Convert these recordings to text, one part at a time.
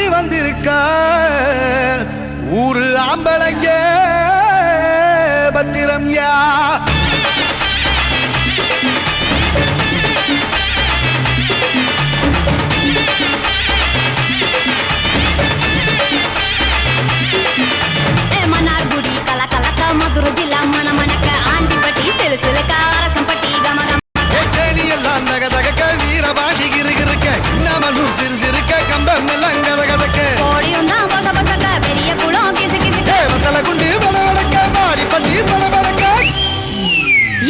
ஆடி வந்திருக்க ஊரு ஆம்பளைங்க பத்திரம் யா மதுரை ஜில்லா மன மணக்க ஆண்டிப்பட்டி சிலு சிலுக்க அரசம்பட்டி கமகம் எல்லாம் தகதக வீரபாண்டி கிருக்க சின்னமனூர் சிறு சிறுக்க கம்பம் எல்லாம் கதகதக்க கோடியும் தான் பச பசக்க பெரிய குளம் கிசு கிசுக்க வத்தல குண்டு பலவடக்க மாடிப்பட்டி பலவடக்க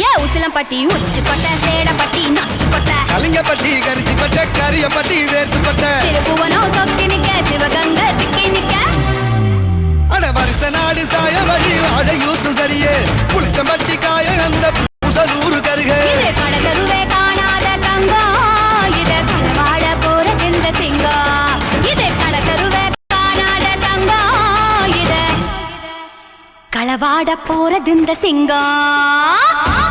ஏ உசிலம்பட்டி உச்சிப்பட்ட சேடப்பட்டி நச்சுப்பட்ட கலிங்கப்பட்டி கரிச்சிப்பட்ட கரியப்பட்டி வேர்த்துப்பட்ட திருப்புவனம் சொக்கி நிக்க சிவகங்கை திக்கி நிக்க அட வருஷ நாடு சாய வழி வாழ யூத்து சரியே புளிச்சம்பட்டி காய அந்த புசலூரு கருக இது கடகருவே காணாத தங்கம் இது களவாட போற இந்த சிங்கம் இது கடகருவே காணாத தங்கம் இது களவாட போற இந்த சிங்கம்